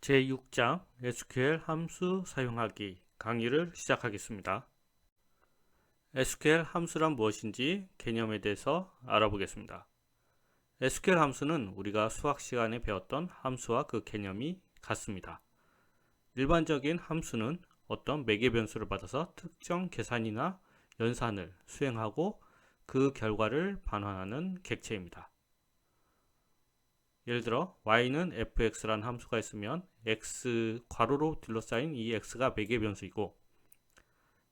제6장 SQL 함수 사용하기 강의를 시작하겠습니다. SQL 함수란 무엇인지 개념에 대해서 알아보겠습니다. SQL 함수는 우리가 수학 시간에 배웠던 함수와 그 개념이 같습니다. 일반적인 함수는 어떤 매개 변수를 받아서 특정 계산이나 연산을 수행하고 그 결과를 반환하는 객체입니다. 예를 들어 y는 fx라는 함수가 있으면 x 괄호로 둘러싸인 이 x가 매개 변수이고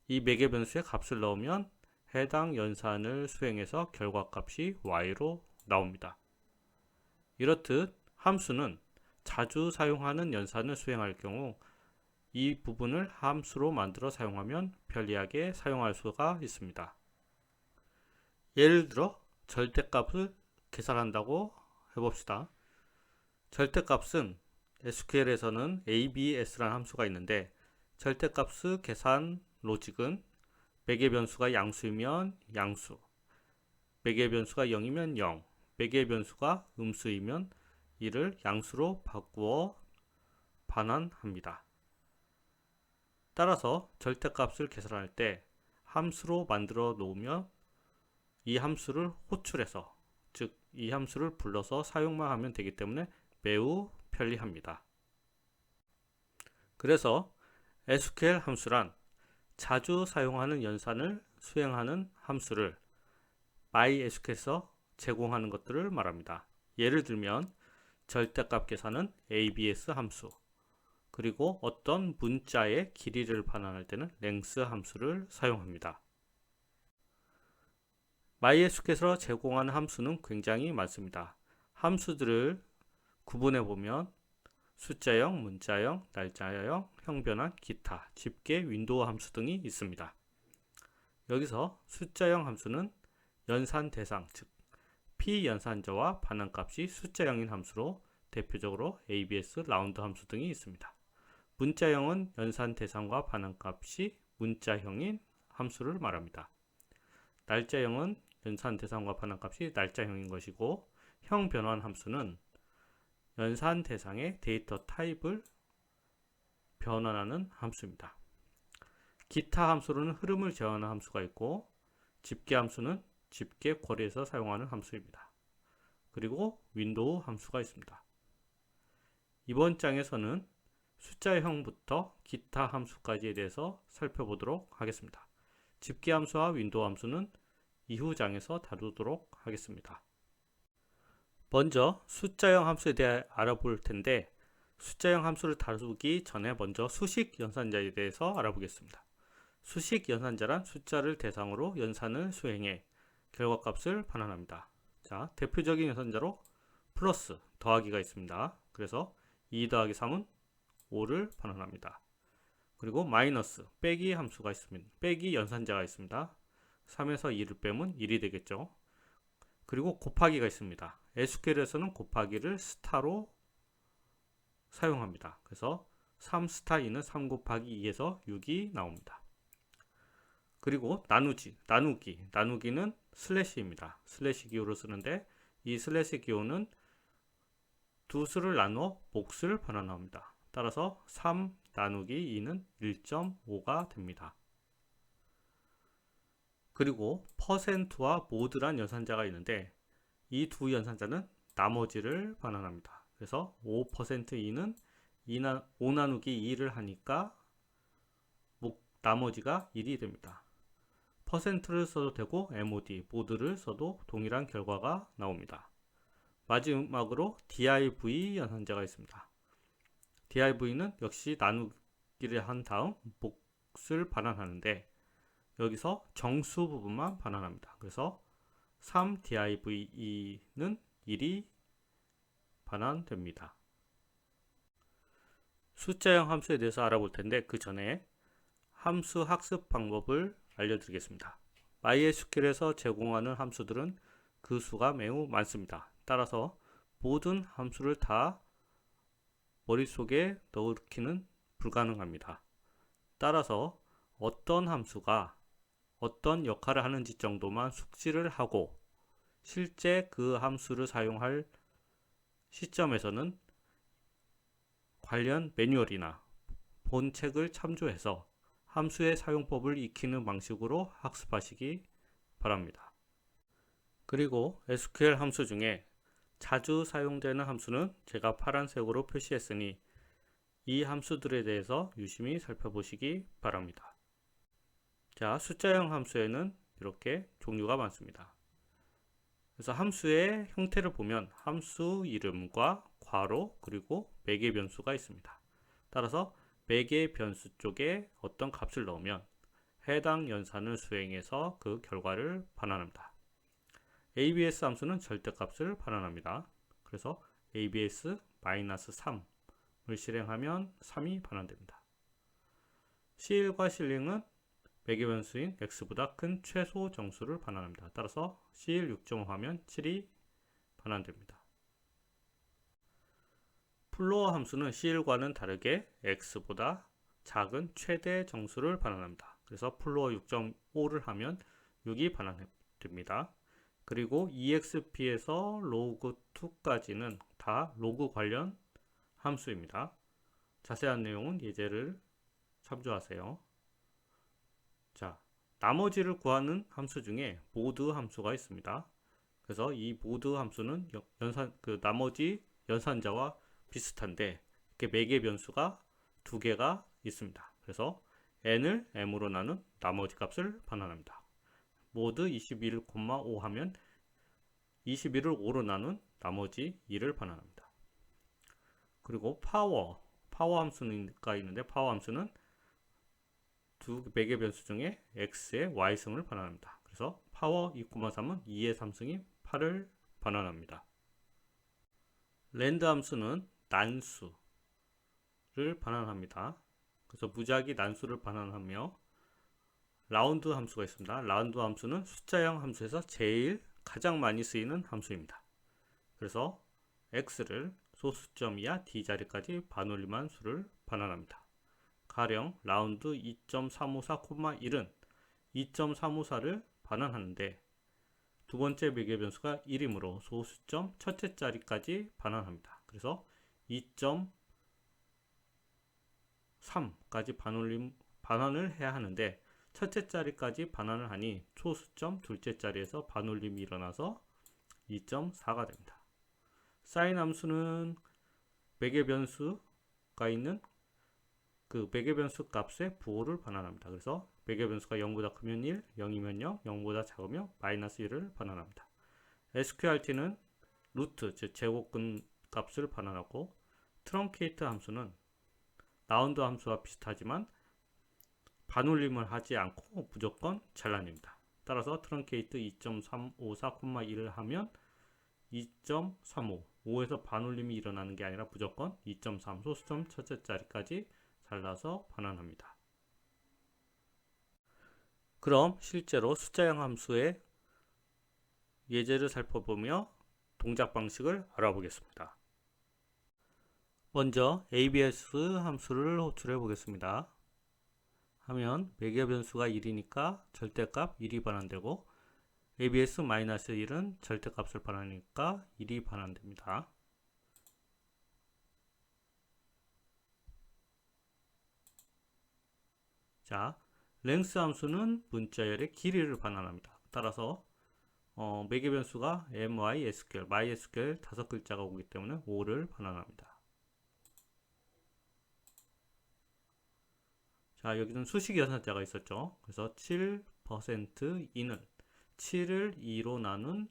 이 매개 변수에 값을 넣으면 해당 연산을 수행해서 결과값이 y로 나옵니다. 이렇듯 함수는 자주 사용하는 연산을 수행할 경우 이 부분을 함수로 만들어 사용하면 편리하게 사용할 수가 있습니다. 예를 들어 절대값을 계산한다고 해봅시다. 절대값은 SQL에서는 ABS라는 함수가 있는데 절대값의 계산 로직은 매개 변수가 양수이면 양수, 매개 변수가 0이면 0, 매개 변수가 음수이면 이를 양수로 바꾸어 반환합니다. 따라서 절대값을 계산할 때 함수로 만들어 놓으면 이 함수를 호출해서, 즉 이 함수를 불러서 사용만 하면 되기 때문에 매우 편리합니다. 그래서 SQL 함수란 자주 사용하는 연산을 수행하는 함수를 MySQL에서 제공하는 것들을 말합니다. 예를 들면 절대값 계산은 ABS 함수, 그리고 어떤 문자의 길이를 반환할 때는 length 함수를 사용합니다. MySQL에서 제공하는 함수는 굉장히 많습니다. 함수들을 구분해 보면 숫자형, 문자형, 날짜형, 형변환, 기타, 집계, 윈도우 함수 등이 있습니다. 여기서 숫자형 함수는 연산 대상, 즉 P연산자와 반환값이 숫자형인 함수로 대표적으로 ABS, 라운드 함수 등이 있습니다. 문자형은 연산 대상과 반환값이 문자형인 함수를 말합니다. 날짜형은 연산 대상과 반환값이 날짜형인 것이고, 형변환 함수는 연산 대상의 데이터 타입을 변환하는 함수입니다. 기타 함수로는 흐름을 제어하는 함수가 있고, 집계 함수는 집계 쿼리에서 사용하는 함수입니다. 그리고 윈도우 함수가 있습니다. 이번 장에서는 숫자형부터 기타 함수까지에 대해서 살펴보도록 하겠습니다. 집계 함수와 윈도우 함수는 이후 장에서 다루도록 하겠습니다. 먼저 숫자형 함수에 대해 알아볼 텐데, 숫자형 함수를 다루기 전에 먼저 수식 연산자에 대해서 알아보겠습니다. 수식 연산자란 숫자를 대상으로 연산을 수행해 결과값을 반환합니다. 자, 대표적인 연산자로 플러스, 더하기가 있습니다. 그래서 2 더하기 3은 5를 반환합니다. 그리고 마이너스, 빼기 함수가 있습니다. 빼기 연산자가 있습니다. 3에서 2를 빼면 1이 되겠죠. 그리고 곱하기가 있습니다. SQL에서는 곱하기를 스타로 사용합니다. 그래서 3 스타 2는 3 곱하기 2에서 6이 나옵니다. 그리고 나누기는 슬래시입니다. 슬래시 기호를 쓰는데 이 슬래시 기호는 두 수를 나누어 몫을 반환합니다. 따라서 3 나누기 2는 1.5가 됩니다. 그리고 퍼센트와 모드란 연산자가 있는데 이 두 연산자는 나머지를 반환합니다. 그래서 5%2는 5 나누기 2를 하니까 나머지가 1이 됩니다. 퍼센트를 써도 되고 MOD, 모드를 써도 동일한 결과가 나옵니다. 마지막으로 div 연산자가 있습니다. div는 역시 나누기를 한 다음 몫을 반환하는데 여기서 정수 부분만 반환합니다. 그래서 3div는 1이 반환됩니다. 숫자형 함수에 대해서 알아볼 텐데 그 전에 함수 학습 방법을 알려드리겠습니다. MySQL에서 제공하는 함수들은 그 수가 매우 많습니다. 따라서 모든 함수를 다 머릿속에 넣기는 불가능합니다. 따라서 어떤 함수가 어떤 역할을 하는지 정도만 숙지를 하고 실제 그 함수를 사용할 시점에서는 관련 매뉴얼이나 본 책을 참조해서 함수의 사용법을 익히는 방식으로 학습하시기 바랍니다. 그리고 SQL 함수 중에 자주 사용되는 함수는 제가 파란색으로 표시했으니 이 함수들에 대해서 유심히 살펴보시기 바랍니다. 자, 숫자형 함수에는 이렇게 종류가 많습니다. 그래서 함수의 형태를 보면 함수 이름과 괄호 그리고 매개 변수가 있습니다. 따라서 매개 변수 쪽에 어떤 값을 넣으면 해당 연산을 수행해서 그 결과를 반환합니다. ABS 함수는 절대값을 반환합니다. 그래서 ABS-3을 실행하면 3이 반환됩니다. C1과 C1은 매개 변수인 x보다 큰 최소 정수를 반환합니다. 따라서 C1 6.5 하면 7이 반환됩니다. 플로어 함수는 C1과는 다르게 x보다 작은 최대 정수를 반환합니다. 그래서 플로어 6.5를 하면 6이 반환됩니다. 그리고 EXP에서 log2까지는 다 로그 관련 함수입니다. 자세한 내용은 예제를 참조하세요. 자, 나머지를 구하는 함수 중에 모드 함수가 있습니다. 그래서 이 모드 함수는 나머지 연산자와 비슷한데 이렇게 매개 변수가 두 개가 있습니다. 그래서 n을 m으로 나눈 나머지 값을 반환합니다. 모드 21,5 하면 21을 5로 나눈 나머지 2를 반환합니다. 그리고 파워 함수가 있는데 파워 함수는 두 매개 변수 중에 x의 y승을 반환합니다. 그래서 파워 2,3은 2의 3승이 8을 반환합니다. 랜드 함수는 난수를 반환합니다. 그래서 무작위 난수를 반환하며 라운드 함수가 있습니다. 라운드 함수는 숫자형 함수에서 제일 가장 많이 쓰이는 함수입니다. 그래서 x를 소수점 이하 d 자리까지 반올림한 수를 반환합니다. 가령 라운드 2.354,1은 2.354를 반환하는데 두 번째 매개 변수가 1이므로 소수점 첫째 자리까지 반환합니다. 그래서 2.3까지 반환을 해야 하는데 첫째 자리까지 반환을 하니 소수점 둘째 자리에서 반올림이 일어나서 2.4가 됩니다. 사인 함수는 매개 변수가 있는 그 매개 변수 값의 부호를 반환합니다. 그래서 매개 변수가 0보다 크면 1, 0이면 0, 0보다 작으면 마이너스 1을 반환합니다. SQRT는 루트, 즉 제곱근 값을 반환하고 트렁케이트 함수는 라운드 함수와 비슷하지만 반올림을 하지 않고 무조건 잘라냅니다. 따라서 트렁케이트 2.354,1을 하면 2.35, 5에서 반올림이 일어나는 게 아니라 무조건 2.3 소수점 첫째 자리까지 잘라서 반환합니다. 그럼 실제로 숫자형 함수의 예제를 살펴보며 동작 방식을 알아보겠습니다. 먼저 ABS 함수를 호출해 보겠습니다. 하면 매개 변수가 1이니까 절대값 1이 반환되고 ABS-1은 절대값을 반환하니까 1이 반환됩니다. 자, length 함수는 문자열의 길이를 반환합니다. 따라서 매개 변수가 MySQL, MySQL 5글자가 오기 때문에 5를 반환합니다. 자, 여기는 수식 연산자가 있었죠. 그래서 7%이는 7을 2로 나눈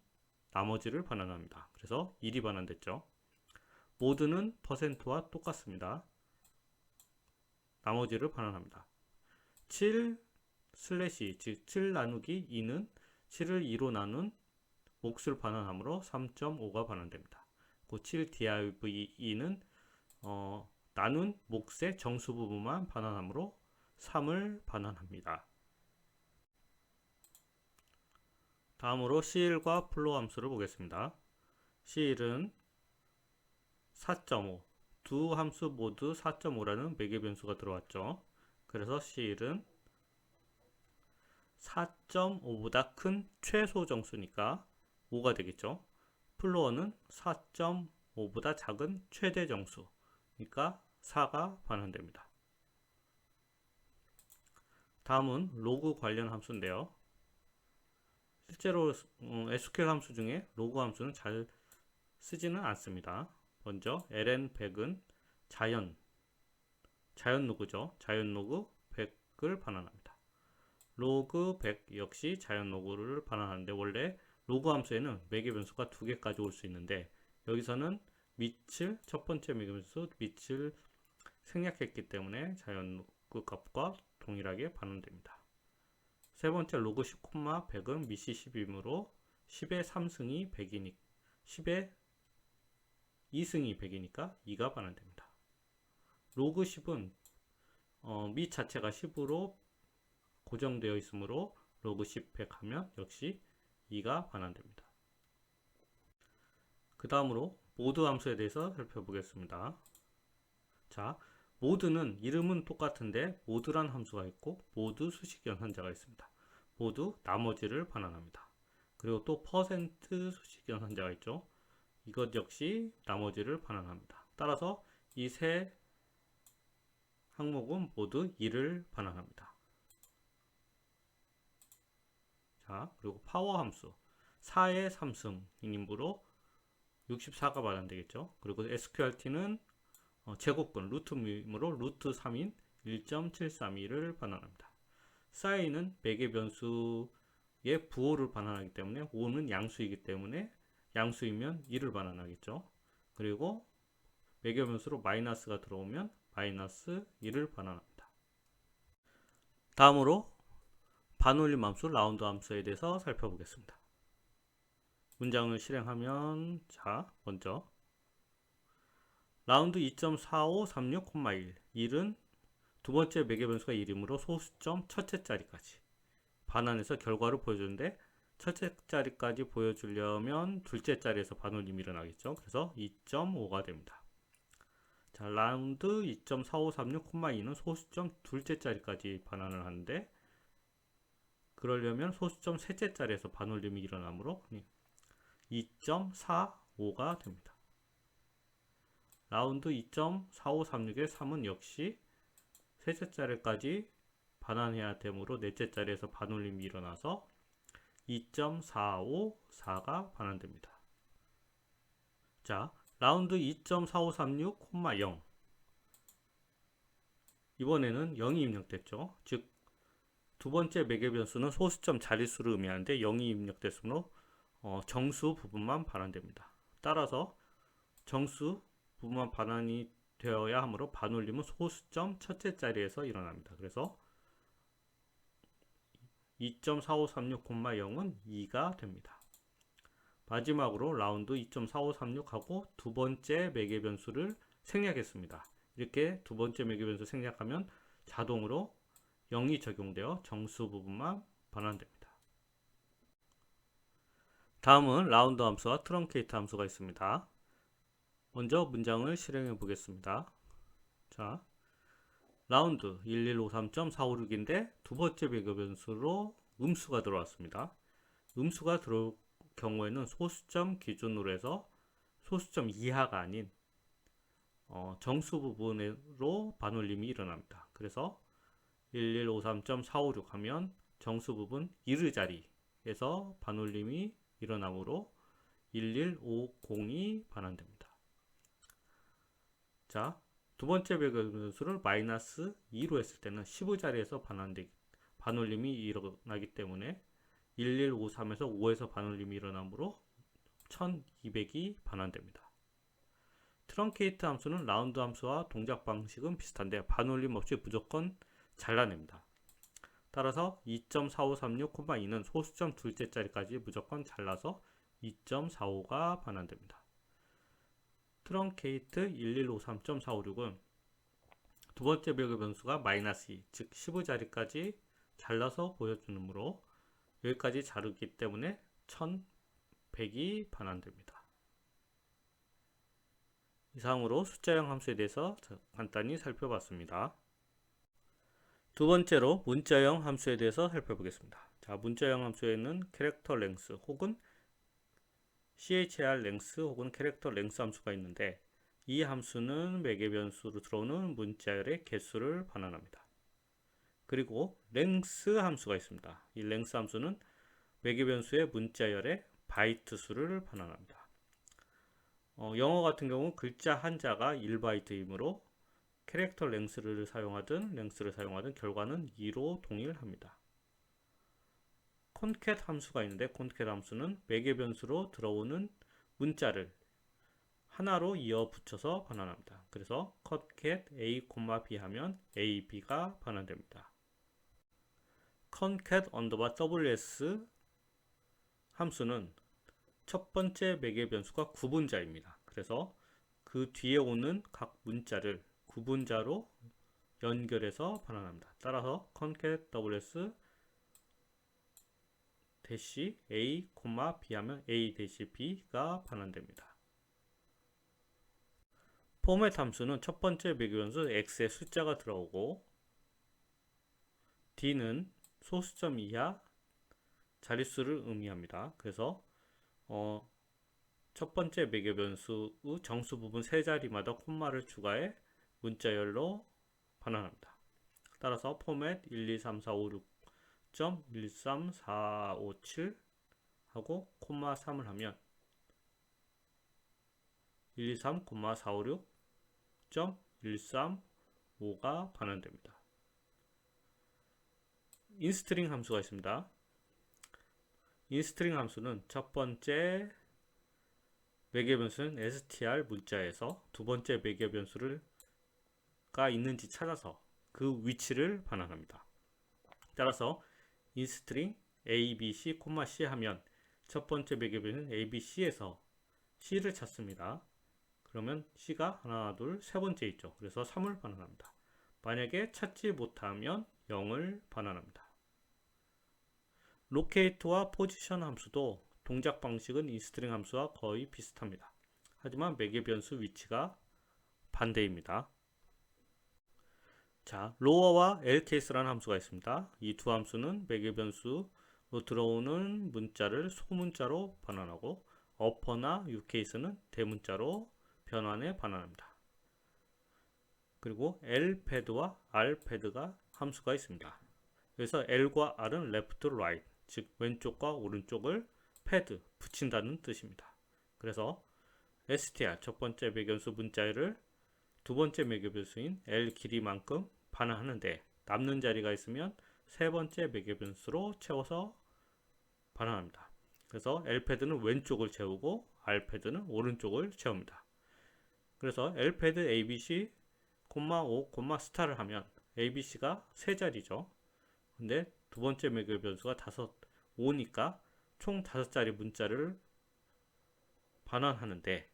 나머지를 반환합니다. 그래서 1이 반환됐죠. 모드는 %와 똑같습니다. 나머지를 반환합니다. 7 슬래시, 즉 7 나누기 2는 7을 2로 나눈 몫을 반환하므로 3.5가 반환됩니다. 그 7 div 2는 나눈 몫의 정수 부분만 반환하므로 3을 반환합니다. 다음으로 C1과 플로 함수를 보겠습니다. C1은 4.5, 두 함수 모두 4.5라는 매개 변수가 들어왔죠. 그래서 C1은 4.5보다 큰 최소 정수니까 5가 되겠죠. 플로어는 4.5보다 작은 최대 정수니까 4가 반환됩니다. 다음은 로그 관련 함수인데요. 실제로 SQL 함수 중에 로그 함수는 잘 쓰지는 않습니다. 먼저 ln100은 자연 로그죠. 자연 로그 100을 반환합니다. 로그 100 역시 자연 로그를 반환하는데, 원래 로그 함수에는 매개 변수가 2개까지 올 수 있는데 여기서는 밑을, 첫 번째 매개 변수 밑을 생략했기 때문에 자연 로그 값과 동일하게 반환됩니다. 세 번째 로그 10, 100은 밑이 10이므로 10의 3승이 100이니 10의 2승이 100이니까 2가 반환됩니다. 로그 10은 밑 자체가 10으로 고정되어 있으므로 로그 10, 100 하면 역시 2가 반환됩니다. 그 다음으로 모드 함수에 대해서 살펴보겠습니다. 자, 모드는 이름은 똑같은데 모드란 함수가 있고 모드 수식 연산자가 있습니다. 모두 나머지를 반환합니다. 그리고 또 퍼센트 수식 연산자가 있죠. 이것 역시 나머지를 반환합니다. 따라서 이 세 항목은 모두 2를 반환합니다. 자, 그리고 파워 함수 4의 3승이므로 64가 반환되겠죠. 그리고 SQRT는 제곱근 루트이므로 루트 3인 1.732를 반환합니다. 사인은 매개 변수의 부호를 반환하기 때문에 5는 양수이기 때문에 양수이면 2를 반환하겠죠. 그리고 매개 변수로 마이너스가 들어오면 마이너스 2를 반환합니다. 다음으로 반올림 함수, 라운드 함수에 대해서 살펴보겠습니다. 문장을 실행하면, 자, 먼저 라운드 2.4536,1 1은 두 번째 매개 변수가 1이므로 소수점 첫째 자리까지 반환해서 결과를 보여주는데, 첫째 자리까지 보여주려면 둘째 자리에서 반올림이 일어나겠죠. 그래서 2.5가 됩니다. 자, 라운드 2.4536,2는 소수점 둘째 자리까지 반환을 하는데, 그러려면 소수점 셋째 자리에서 반올림이 일어나므로 2.45가 됩니다. 라운드 2.4536의 3은 역시 셋째 자리까지 반환해야 되므로 넷째 자리에서 반올림이 일어나서 2.454가 반환됩니다. 자, 라운드 2.4536,0 이번에는 0이 입력됐죠. 즉 두 번째 매개 변수는 소수점 자릿수를 의미하는데 0이 입력됐으므로 정수 부분만 반환됩니다. 따라서 정수 부분만 반환이 되어야 하므로 반올림은 소수점 첫째 자리에서 일어납니다. 그래서 2.4536,0은 2가 됩니다. 마지막으로 라운드 2.4536하고 두 번째 매개 변수를 생략했습니다. 이렇게 두 번째 매개 변수 생략하면 자동으로 0이 적용되어 정수 부분만 반환됩니다. 다음은 라운드 함수와 트렁케이트 함수가 있습니다. 먼저 문장을 실행해 보겠습니다. 자, 라운드 1153.456인데 두 번째 매개 변수로 음수가 들어왔습니다. 음수가 들어올 경우에는 소수점 기준으로 해서 소수점 이하가 아닌 정수 부분으로 반올림이 일어납니다. 그래서 1153.456 하면 정수 부분 1의 자리에서 반올림이 일어나므로 1150이 반환됩니다. 자, 두 번째 매개 변수를 마이너스 2로 했을 때는 10의 자리에서 반올림이 일어나기 때문에 1153에서 5에서 반올림이 일어나므로 1200이 반환됩니다. 트렁케이트 함수는 라운드 함수와 동작 방식은 비슷한데 반올림 없이 무조건 잘라냅니다. 따라서 2.4536,2는 소수점 둘째 자리까지 무조건 잘라서 2.45가 반환됩니다. 트렁케이트 1153.456은 두 번째 매개 변수가 마이너스 2, 즉 10의 자리까지 잘라서 보여주므로 여기까지 자르기 때문에 1100이 반환됩니다. 이상으로 숫자형 함수에 대해서 간단히 살펴봤습니다. 두 번째로 문자형 함수에 대해서 살펴보겠습니다. 자, 문자형 함수에는 캐릭터 랭스 혹은 CHR 랭스 혹은 캐릭터 랭스 함수가 있는데, 이 함수는 매개 변수로 들어오는 문자열의 개수를 반환합니다. 그리고 length 함수가 있습니다. 이 length 함수는 매개 변수의 문자열의 바이트 수를 반환합니다. 영어 같은 경우 글자 한자가 1바이트이므로 캐릭터 length를 사용하든 결과는 2로 동일합니다. concat 함수가 있는데 concat 함수는 매개 변수로 들어오는 문자를 하나로 이어 붙여서 반환합니다. 그래서 concat a, b 하면 a, b가 반환됩니다. concat _ws 함수는 첫 번째 매개 변수가 구분자입니다. 그래서 그 뒤에 오는 각 문자를 구분자로 연결해서 반환합니다. 따라서 concat ws a, b 하면 a b가 반환됩니다. 포맷 함수는 첫 번째 매개 변수 x의 숫자가 들어오고 d는 소수점 이하 자릿수를 의미합니다. 그래서 첫 번째 매개 변수의 정수 부분 세 자리마다 콤마를 추가해 문자열로 반환합니다. 따라서 포맷 12345613457 하고 콤마 3을 하면 123,456.135가 반환됩니다. 인스트링 함수가 있습니다. 인스트링 함수는 첫 번째 매개 변수는 str 문자에서 두 번째 매개 변수가 있는지 찾아서 그 위치를 반환합니다. 따라서 인스트링 abc, c 하면 첫 번째 매개 변수는 abc에서 c를 찾습니다. 그러면 c가 하나, 둘, 세 번째 있죠. 그래서 3을 반환합니다. 만약에 찾지 못하면 0을 반환합니다. 로케이트와 포지션 함수도 동작 방식은 인스트링 함수와 거의 비슷합니다. 하지만 매개 변수 위치가 반대입니다. 자, 로어와 lcase라는 함수가 있습니다. 이 두 함수는 매개 변수로 들어오는 문자를 소문자로 반환하고 upper나 ucase는 대문자로 변환해 반환합니다. 그리고 lpad와 rpad가 함수가 있습니다. 그래서 l과 r은 left, right, 즉 왼쪽과 오른쪽을 pad, 붙인다는 뜻입니다. 그래서 str, 첫 번째 매개 변수 문자열을 두 번째 매개 변수인 l 길이만큼 반환하는데 남는 자리가 있으면 세 번째 매개 변수로 채워서 반환합니다. 그래서 lpad는 왼쪽을 채우고 rpad는 오른쪽을 채웁니다. 그래서 lpad abc, 5, 스타를 하면 abc가 세 자리죠. 근데 두 번째 매개 변수가 5니까 총 5자리 문자를 반환하는데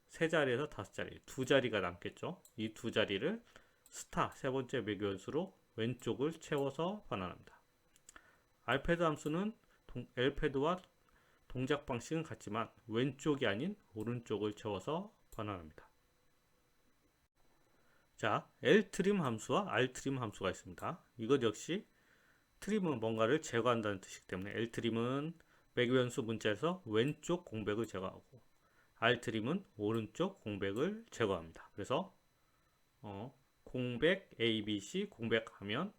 세 자리에서 5자리, 두 자리가 남겠죠. 이 두 자리를 스타, 세 번째 매개 변수로 왼쪽을 채워서 반환합니다. rpad 함수는 lpad와 동작 방식은 같지만 왼쪽이 아닌 오른쪽을 채워서 반환합니다. 자, ltrim 함수와 rtrim 함수가 있습니다. 이것 역시 트림은 뭔가를 제거한다는 뜻이기 때문에 ltrim은 매개 변수 문자에서 왼쪽 공백을 제거하고 rtrim은 오른쪽 공백을 제거합니다. 그래서 공백 abc 공백하면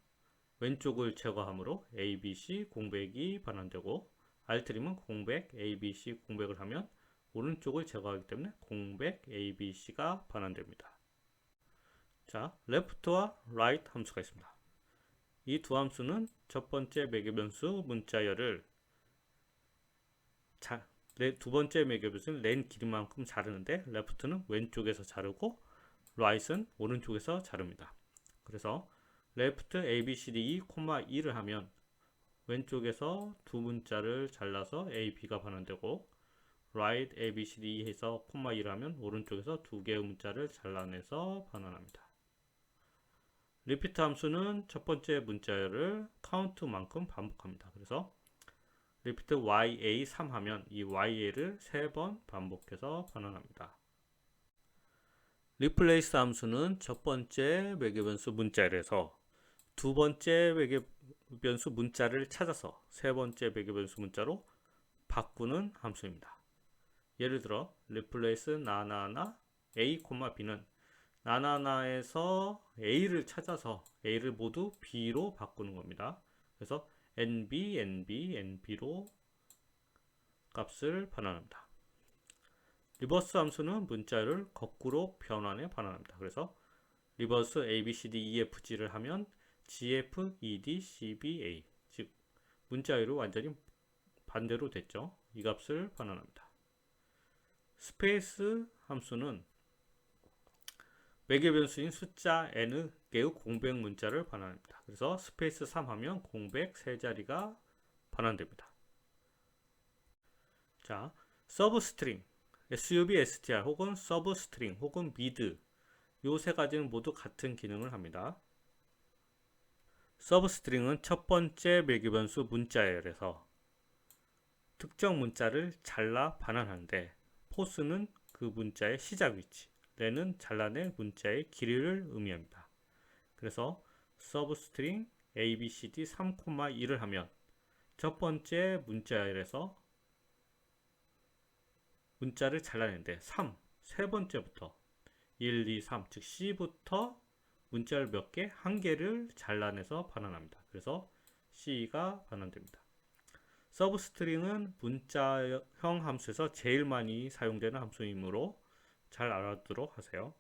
왼쪽을 제거하므로 abc 공백이 반환되고 rtrim은 공백 abc 공백을 하면 오른쪽을 제거하기 때문에 공백 abc가 반환됩니다. 자, left와 right 함수가 있습니다. 이 두 함수는 첫 번째 매개 변수 문자열을 두 번째 매개 변수는 len 길이만큼 자르는데 left는 왼쪽에서 자르고 right은 오른쪽에서 자릅니다. 그래서 left abcde, 2를 하면 왼쪽에서 두 문자를 잘라서 a, b가 반환되고 right abcde 해서 2를 하면 오른쪽에서 두 개의 문자를 잘라내서 반환합니다. repeat 함수는 첫 번째 문자열을 count만큼 반복합니다. 그래서 repeat ya 3 하면 이 ya를 3번 반복해서 반환합니다. replace 함수는 첫 번째 매개 변수 문자열에서 두 번째 매개 변수 문자를 찾아서 세 번째 매개 변수 문자로 바꾸는 함수입니다. 예를 들어 replace 나나나 a, b는 나나나에서 a를 찾아서 a를 모두 b로 바꾸는 겁니다. 그래서 nb, nb, nb로 값을 반환합니다. 리버스 함수는 문자를 거꾸로 변환해 반환합니다. 그래서 리버스 a, b, c, d, e, f, g를 하면 g, f, e, d, c, b, a, 즉 문자열이 완전히 반대로 됐죠. 이 값을 반환합니다. 스페이스 함수는 매개 변수인 숫자 n개의 공백 문자를 반환합니다. 그래서 스페이스 3 하면 공백 세 자리가 반환됩니다. 자, 서브스트링, sub, str 혹은 서브스트링 혹은 미드 요 세 가지는 모두 같은 기능을 합니다. 서브스트링은 첫 번째 매개 변수 문자열에서 특정 문자를 잘라 반환하는데 포스는 그 문자의 시작 위치, 렌은 잘라낼 문자의 길이를 의미합니다. 그래서 서브스트링 a, b, c, d 3,2를 하면 첫 번째 문자열에서 문자를 잘라내는데 3, 세 번째부터 1, 2, 3, 즉 C부터 문자를 몇 개? 한 개를 잘라내서 반환합니다. 그래서 C가 반환됩니다. 서브스트링은 문자형 함수에서 제일 많이 사용되는 함수이므로 잘 알아두도록 하세요.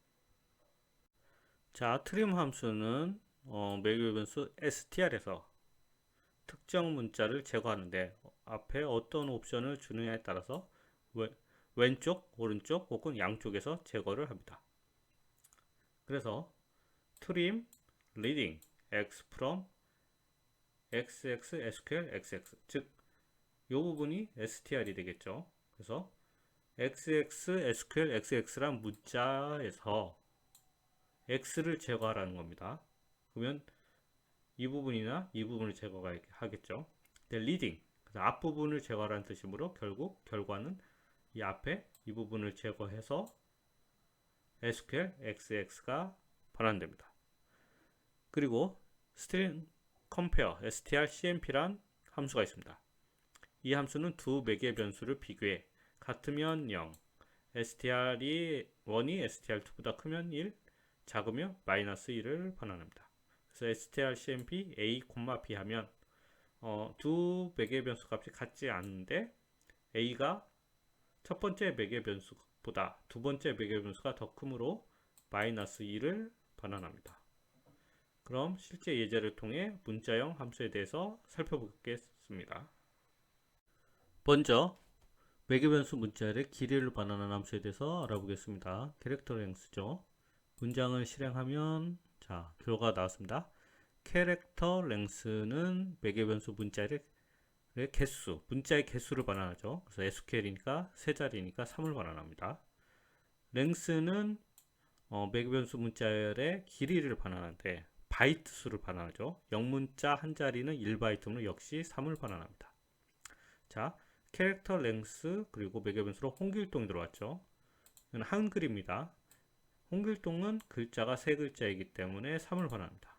자, 트림 함수는 매개 변수 str에서 특정 문자를 제거하는데 앞에 어떤 옵션을 주느냐에 따라서 왼쪽, 오른쪽 혹은 양쪽에서 제거를 합니다. 그래서 trim reading x from xx sql xx 즉 이 부분이 str이 되겠죠. 그래서 xx sql xx란 문자에서 x를 제거하라는 겁니다. 그러면 이 부분이나 이 부분을 제거하겠죠. reading 앞부분을 제거하라는 뜻이므로 결국 결과는 이 앞에 이 부분을 제거해서 SQL XX가 반환됩니다. 그리고 string compare strcmp란 함수가 있습니다. 이 함수는 두 매개 변수를 비교해 같으면 0, str이 1이 str2보다 크면 1, 작으면 마이너스 1을 반환합니다. 그래서 strcmp a, b 하면 두 매개 변수 값이 같지 않은데 a가 첫 번째 매개 변수보다 두 번째 매개 변수가 더 크므로 마이너스 2를 반환합니다. 그럼 실제 예제를 통해 문자형 함수에 대해서 살펴보겠습니다. 먼저 매개 변수 문자열의 길이를 반환하는 함수에 대해서 알아보겠습니다. 캐릭터 랭스죠. 문장을 실행하면 자, 결과가 나왔습니다. 캐릭터 랭스는 매개 변수 문자열의 개수, 문자의 개수를 반환하죠. 그래서 SQL이니까 세 자리니까 3을 반환합니다. 랭스는 매개 변수 문자열의 길이를 반환하는데 바이트 수를 반환하죠. 영문자 한 자리는 1바이트로 역시 3을 반환합니다. 자, 캐릭터 랭스 그리고 매개 변수로 홍길동이 들어왔죠. 이건 한글입니다. 홍길동은 글자가 세 글자이기 때문에 3을 반환합니다.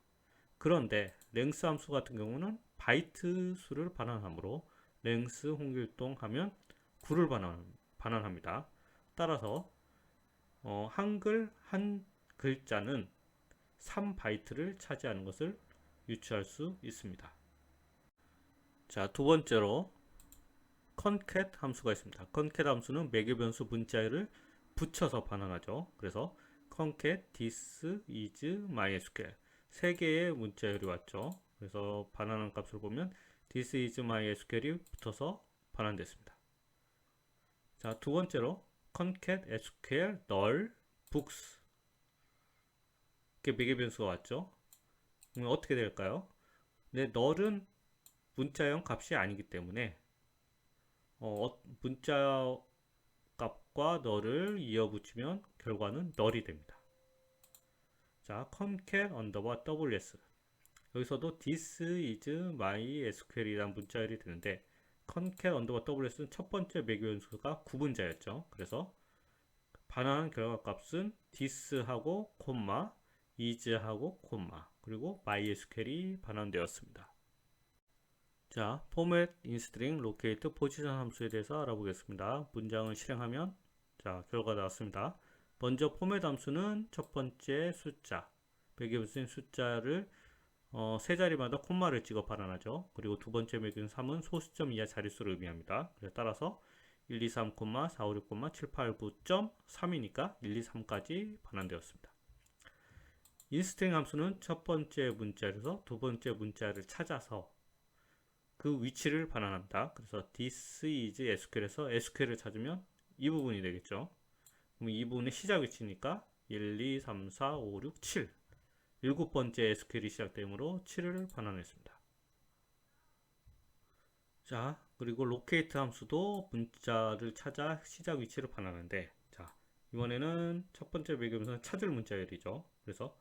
그런데 랭스 함수 같은 경우는 바이트 수를 반환하므로 랭스 홍길동 하면 9를 반환합니다. 따라서 한글 한 글자는 3바이트를 차지하는 것을 유추할 수 있습니다. 자, 두 번째로 concat 함수가 있습니다. concat 함수는 매개 변수 문자열을 붙여서 반환하죠. 그래서 concat this is mysql 세 개의 문자열이 왔죠. 그래서 반환한 값을 보면 this is mysql이 붙어서 반환됐습니다. 자, 두 번째로 concat sql null books 이렇게 매개 변수가 왔죠. 그러면 어떻게 될까요? 네, null은 문자형 값이 아니기 때문에 문자 값과 null을 이어붙이면 결과는 null이 됩니다. 자, concat underbar ws 여기서도 this is mysql이라는 문자열이 되는데 concat underbar ws는 첫 번째 매개 변수가 구분자였죠. 그래서 반환한 결과 값은 this하고 콤마 is하고 콤마 그리고 mysql이 반환되었습니다. 자, format instring locate position 함수에 대해서 알아보겠습니다. 문장을 실행하면 자, 결과가 나왔습니다. 먼저 포맷 함수는 첫 번째 숫자, 매개변수인 숫자를 세 자리마다 콤마를 찍어 반환하죠. 그리고 두 번째 매개변수 3은 소수점 이하 자릿수를 의미합니다. 그래서 따라서 1, 2, 3, 4, 5, 6, 7, 8, 9.3이니까 1, 2, 3까지 반환되었습니다. 인스트링 함수는 첫 번째 문자에서 두 번째 문자를 찾아서 그 위치를 반환합니다. 그래서 this is SQL에서 SQL을 찾으면 이 부분이 되겠죠. 그럼 이 부분의 시작 위치니까 1, 2, 3, 4, 5, 6, 7 일곱 번째 SQL이 시작되므로 7을 반환했습니다. 자, 그리고 locate 함수도 문자를 찾아 시작 위치를 반환하는데, 자, 이번에는 첫 번째 매개변수는 찾을 문자열이죠. 그래서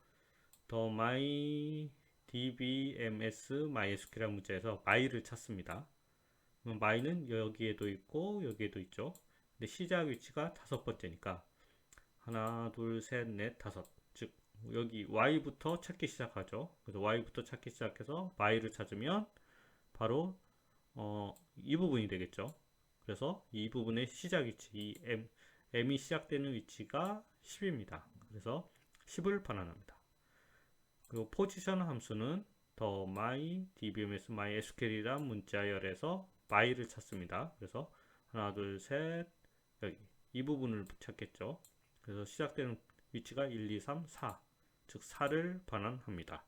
the my dbms mysql이라는 문자에서 my를 찾습니다. 그럼 my는 여기에도 있고 여기에도 있죠. 근데 시작 위치가 다섯 번째니까 하나, 둘, 셋, 넷, 다섯. 즉 여기 y부터 찾기 시작하죠. 그래서 y부터 찾기 시작해서 my를 찾으면 바로 이 부분이 되겠죠. 그래서 이 부분의 시작 위치, 이 m이 시작되는 위치가 10입니다. 그래서 10을 반환합니다. 그리고 포지션 함수는 the my dbms mysql이란 문자열에서 my를 찾습니다. 그래서 하나, 둘, 셋, 여기 이 부분을 찾겠죠. 그래서 시작되는 위치가 1, 2, 3, 4, 즉 4를 반환합니다.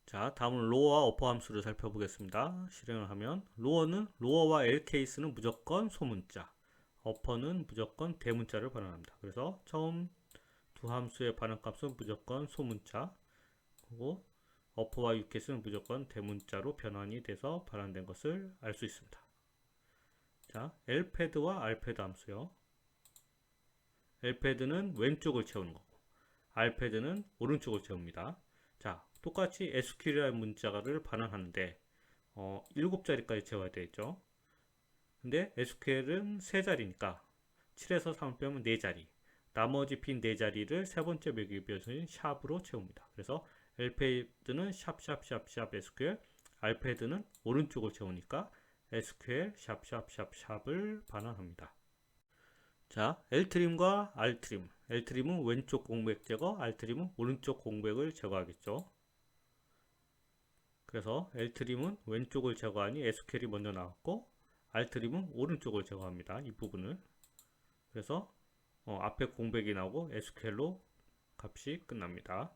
자, 다음은 로어와 어퍼 함수를 살펴보겠습니다. 실행을 하면 로어는 로어와 lcase는 무조건 소문자, 어퍼는 무조건 대문자를 반환합니다. 그래서 처음 두 함수의 반환값은 무조건 소문자, 그리고 어퍼와 유케이스는 무조건 대문자로 변환이 돼서 반환된 것을 알 수 있습니다. 자, lpad와 rpad 함수요. lpad는 왼쪽을 채우는 거고 rpad는 오른쪽을 채웁니다. 자, 똑같이 SQL이라는 문자를 반환하는데 7자리까지 채워야 되겠죠. 근데 SQL은 3자리니까 7에서 3을 빼면 4자리, 나머지 빈 4자리를 세 번째 매개변수인 샵으로 채웁니다. 그래서 lpad는 샵샵샵샵 SQL, rpad는 오른쪽을 채우니까 SQL 샵샵샵샵을 반환합니다. 자, ltrim과 rtrim. ltrim은 왼쪽 공백 제거, rtrim은 오른쪽 공백을 제거하겠죠. 그래서 ltrim은 왼쪽을 제거하니 SQL이 먼저 나왔고 rtrim은 오른쪽을 제거합니다. 이 부분을. 그래서 앞에 공백이 나오고 SQL로 값이 끝납니다.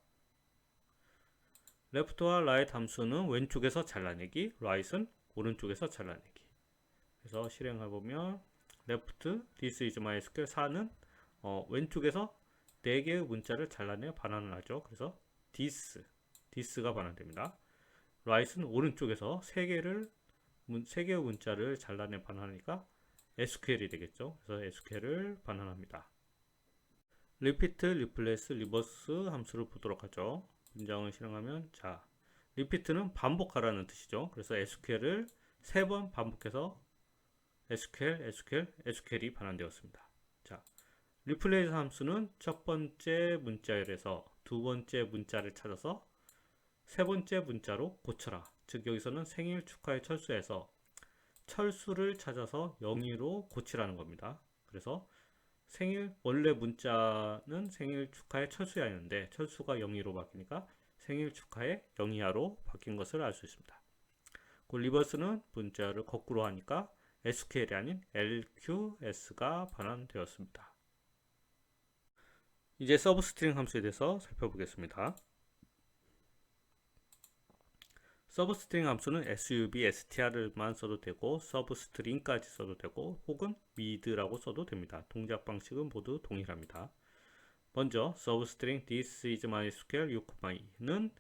left와 right 함수는 왼쪽에서 잘라내기, right은 오른쪽에서 잘라내기. 그래서 실행해보면 left, this is my SQL 4는 왼쪽에서 4개의 문자를 잘라내 반환을 하죠. 그래서 this가 반환됩니다. right은 오른쪽에서 3개의 문자를 잘라내 반환하니까 SQL이 되겠죠. 그래서 SQL을 반환합니다. repeat, replace, reverse 함수를 보도록 하죠. 문장을 실행하면 자, repeat는 반복하라는 뜻이죠. 그래서 SQL을 3번 반복해서 SQL이 반환되었습니다. 자, replace 함수는 첫 번째 문자열에서 두 번째 문자를 찾아서 세 번째 문자로 고쳐라. 즉 여기서는 생일 축하의 철수에서 철수를 찾아서 영의로 고치라는 겁니다. 그래서 원래 문자는 생일 축하의 철수야였는데 철수가 영의로 바뀌니까 생일 축하의 영의하로 바뀐 것을 알 수 있습니다. 그 리버스는 문자를 거꾸로 하니까 SQL이 아닌 LQS가 반환되었습니다. 이제 서브스트링 함수에 대해서 살펴보겠습니다. 서브스트링 함수는 SUB, STR만 써도 되고 서브스트링까지 써도 되고 혹은 mid라고 써도 됩니다. 동작 방식은 모두 동일합니다. 먼저 서브스트링 this is my SQL 6,2는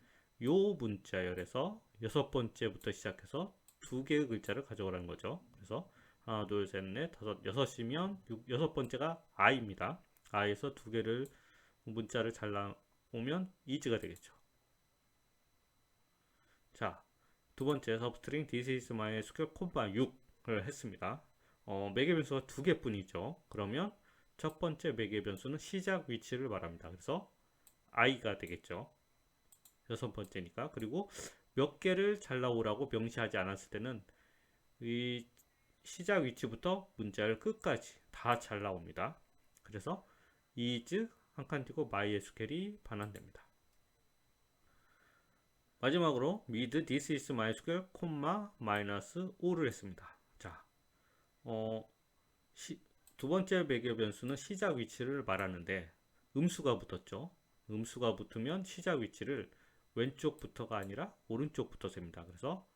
요 문자열에서 6번째부터 시작해서 2개의 글자를 가져오라는 거죠. 그래서 하나, 둘, 셋, 넷, 다섯, 6이면 6번째가 I입니다. I에서 2개를 문자를 잘라오면 is가 되겠죠. 자, 두 번째 서브스트링 this is my SQL 6을 했습니다. 매개변수가 2개뿐이죠. 그러면 첫 번째 매개변수는 시작 위치를 말합니다. 그래서 i가 되겠죠. 6번째니까. 그리고 몇 개를 잘 나오라고 명시하지 않았을 때는 이 시작 위치부터 문자열 끝까지 다 잘 나옵니다. 그래서 is 한 칸 띄고 MySQL이 반환됩니다. 마지막으로 with this is MySQL, 마이너스 5를 했습니다. 자, 두 번째 배경 변수는 시작 위치를 말하는데 음수가 붙었죠. 음수가 붙으면 시작 위치를 왼쪽부터가 아니라 오른쪽부터 셉니다. 그래서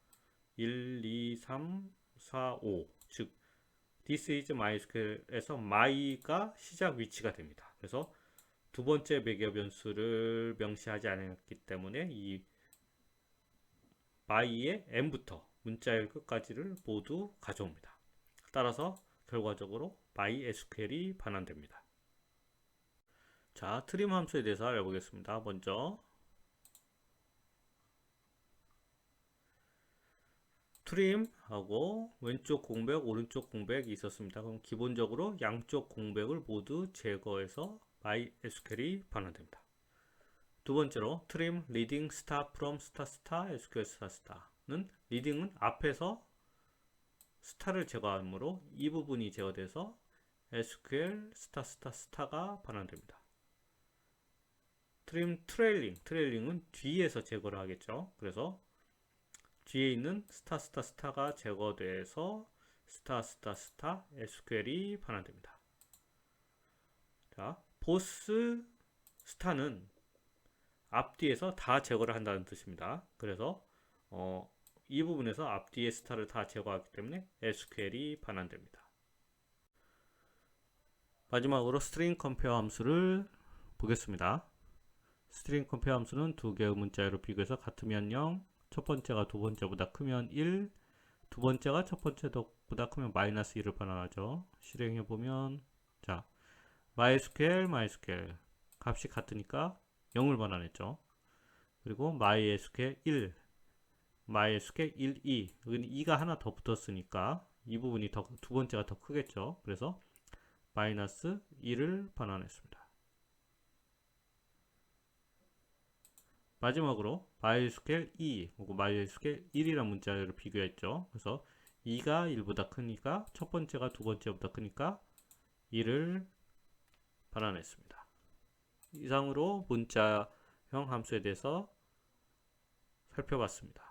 1, 2, 3, 4, 5, 즉 this is MySQL에서 my가 시작 위치가 됩니다. 그래서 두 번째 배경 변수를 명시하지 않았기 때문에 이 my의 m부터 문자열 끝까지를 모두 가져옵니다. 따라서 결과적으로 MySQL이 반환됩니다. 자, 트림 함수에 대해서 알아보겠습니다. 먼저 트림하고 왼쪽 공백, 오른쪽 공백이 있었습니다. 그럼 기본적으로 양쪽 공백을 모두 제거해서 MySQL이 반환됩니다. 두 번째로 트림 리딩 스타 프롬 스타 스타 SQL 스타 스타는 리딩은 앞에서 스타를 제거하므로 이 부분이 제거돼서 SQL 스타 스타 스타가 반환됩니다. 트림 트레일링은 뒤에서 제거를 하겠죠. 그래서 뒤에 있는 스타 스타 스타가 제거돼서 스타 스타 스타 SQL이 반환됩니다. 자, 보스 스타는 앞뒤에서 다 제거를 한다는 뜻입니다. 그래서 이 부분에서 앞뒤의 스타를 다 제거하기 때문에 SQL이 반환됩니다. 마지막으로 스트링 컴페어 함수를 보겠습니다. 스트링 컴페어 함수는 두 개의 문자열을 비교해서 같으면 0, 첫 번째가 두 번째보다 크면 1, 두 번째가 첫 번째보다 크면 마이너스 1을 반환하죠. 실행해 보면 자, MySQL 값이 같으니까 0을 반환했죠. 그리고 MySQL 1, MySQL 1, 2. 여기는 2가 하나 더 붙었으니까 이 부분이 두 번째가 더 크겠죠. 그래서 마이너스 1을 반환했습니다. 마지막으로 MySQL 2 그리고 MySQL 1이라는 문자를 비교했죠. 그래서 2가 1보다 크니까 첫 번째가 두 번째보다 크니까 1을 반환했습니다. 이상으로 문자형 함수에 대해서 살펴봤습니다.